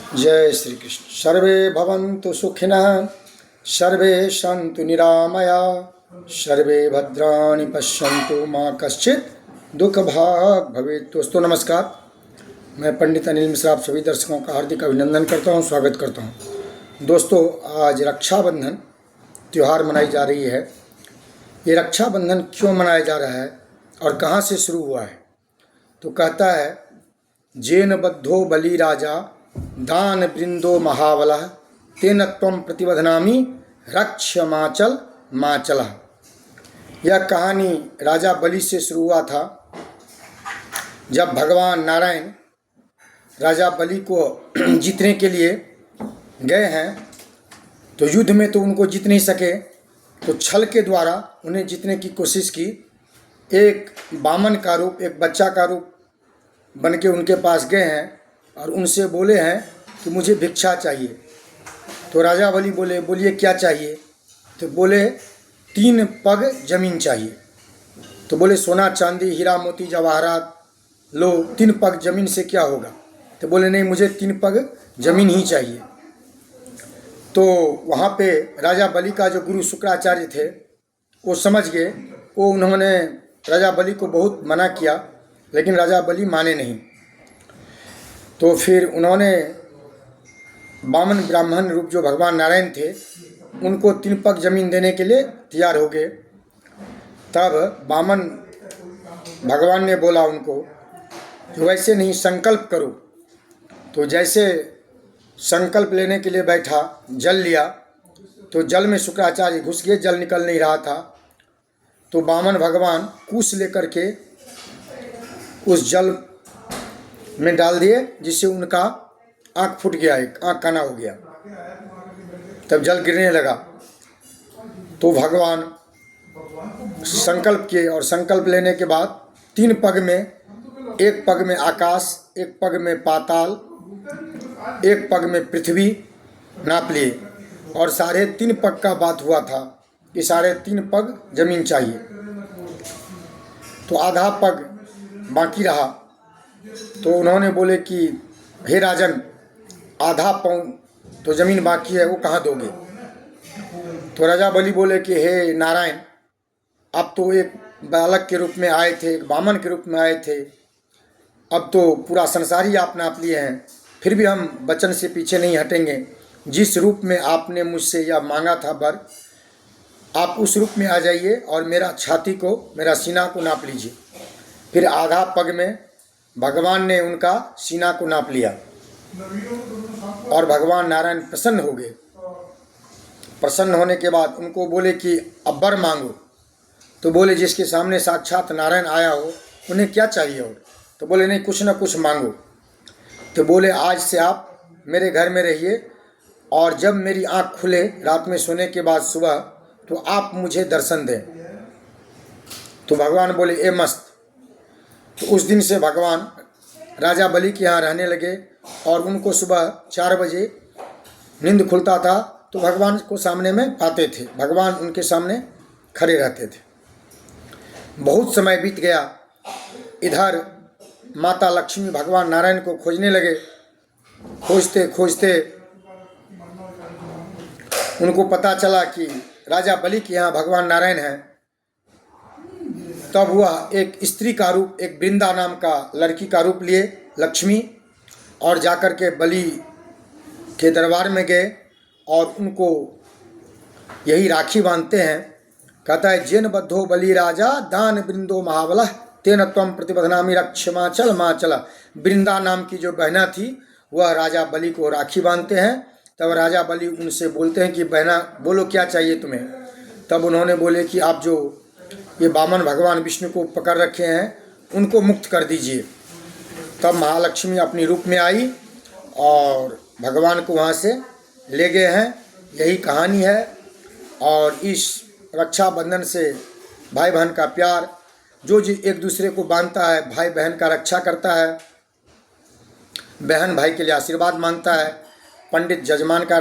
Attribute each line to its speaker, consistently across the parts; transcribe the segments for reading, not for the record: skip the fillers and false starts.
Speaker 1: जय श्री कृष्ण। सर्वे भवन्तु सुखिनः, सर्वे सन्तु निरामया, सर्वे भद्राणि पश्यन्तु माँ कश्चित् दुख भाग भवेत्। दोस्तों नमस्कार, मैं पंडित अनिल मिश्रा आप सभी दर्शकों का हार्दिक अभिनंदन करता हूँ, स्वागत करता हूँ। दोस्तों आज रक्षाबंधन त्यौहार मनाई जा रही है। ये रक्षाबंधन क्यों मनाया जा रहा है और कहाँ से शुरू हुआ है? तो कहता है जेन बद्धो बलि राजा दान वृंदो महाबलः तेन त्वं प्रतिबध्नामि रक्ष माचल माचलः। यह कहानी राजा बलि से शुरू हुआ था। जब भगवान नारायण राजा बलि को जीतने के लिए गए हैं तो युद्ध में तो उनको जीत नहीं सके, तो छल के द्वारा उन्हें जीतने की कोशिश की। एक बामन का रूप, एक बच्चा का रूप बन के उनके पास गए हैं और उनसे बोले हैं कि मुझे भिक्षा चाहिए। तो राजा बलि बोले, बोलिए क्या चाहिए? तो बोले 3 पग जमीन चाहिए। तो बोले सोना चांदी हीरा मोती जवाहरात लो, 3 पग जमीन से क्या होगा? तो बोले नहीं, मुझे 3 पग जमीन ही चाहिए। तो वहाँ पे राजा बलि का जो गुरु शुक्राचार्य थे वो समझ गए। वो उन्होंने राजा बलि को बहुत मना किया, लेकिन राजा बलि माने नहीं। तो फिर उन्होंने बामन ब्राह्मण रूप जो भगवान नारायण थे उनको 3 पग जमीन देने के लिए तैयार हो गए। तब बामन भगवान ने बोला उनको कि वैसे नहीं, संकल्प करो। तो जैसे संकल्प लेने के लिए बैठा, जल लिया, तो जल में शुक्राचार्य घुस गए, जल निकल नहीं रहा था। तो बामन भगवान कुश लेकर के उस जल में डाल दिए, जिससे उनका आँख फूट गया, एक आँख काना हो गया। तब जल गिरने लगा। तो भगवान संकल्प किए और संकल्प लेने के बाद 3 पग में, एक पग में आकाश, एक पग में पाताल, एक पग में पृथ्वी नाप लिए। और 3.5 पग का बात हुआ था कि 3.5 पग जमीन चाहिए। तो आधा पग बाकी रहा। तो उन्होंने बोले कि हे राजन, आधा पाँव तो ज़मीन बाकी है, वो कहाँ दोगे? तो राजा बलि बोले कि हे नारायण, अब तो एक बालक के रूप में आए थे, एक बामन के रूप में आए थे, अब तो पूरा संसार ही आप नाप लिए हैं, फिर भी हम वचन से पीछे नहीं हटेंगे। जिस रूप में आपने मुझसे यह मांगा था वर, आप उस रूप में आ जाइए और मेरा छाती को, मेरा सीना को नाप लीजिए। फिर आधा पग में भगवान ने उनका सीना को नाप लिया और भगवान नारायण प्रसन्न हो गए। प्रसन्न होने के बाद उनको बोले कि अब वर मांगो। तो बोले जिसके सामने साक्षात नारायण आया हो उन्हें क्या चाहिए और? तो बोले नहीं, कुछ ना कुछ मांगो। तो बोले आज से आप मेरे घर में रहिए और जब मेरी आँख खुले रात में सोने के बाद सुबह, तो आप मुझे दर्शन दें। तो भगवान बोले ए मस्त। तो उस दिन से भगवान राजा बलि के यहाँ रहने लगे और उनको सुबह 4 बजे नींद खुलता था तो भगवान को सामने में पाते थे, भगवान उनके सामने खड़े रहते थे। बहुत समय बीत गया। इधर माता लक्ष्मी भगवान नारायण को खोजने लगे। खोजते खोजते उनको पता चला कि राजा बलि के यहाँ भगवान नारायण हैं। तब वह एक स्त्री का रूप, एक वृंदा नाम का लड़की का रूप लिए लक्ष्मी, और जाकर के बलि के दरबार में गए और उनको यही राखी बांधते हैं। कहता है जेन बद्धो बलि राजा दान वृंदो महाबलः तेन त्वं प्रतिबध्नामि रक्ष माचल माचलः। वृंदा नाम की जो बहना थी वह राजा बलि को राखी बांधते हैं। तब राजा बलि उनसे बोलते हैं कि बहना बोलो क्या चाहिए तुम्हें? तब उन्होंने बोले कि आप जो ये बामन भगवान विष्णु को पकड़ रखे हैं उनको मुक्त कर दीजिए। तब महालक्ष्मी अपनी रूप में आई और भगवान को वहाँ से ले गए हैं। यही कहानी है। और इस रक्षाबंधन से भाई बहन का प्यार, जो एक दूसरे को बांधता है, भाई बहन का रक्षा करता है, बहन भाई के लिए आशीर्वाद मांगता है, पंडित जजमान का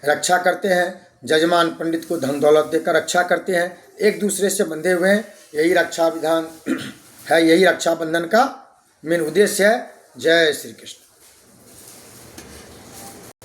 Speaker 1: रक्षा करते हैं, जजमान पंडित को धन दौलत देकर रक्षा करते हैं, एक दूसरे से बंधे हुए हैं। यही रक्षा विधान है, यही रक्षाबंधन का मेन उद्देश्य है। जय श्री कृष्ण।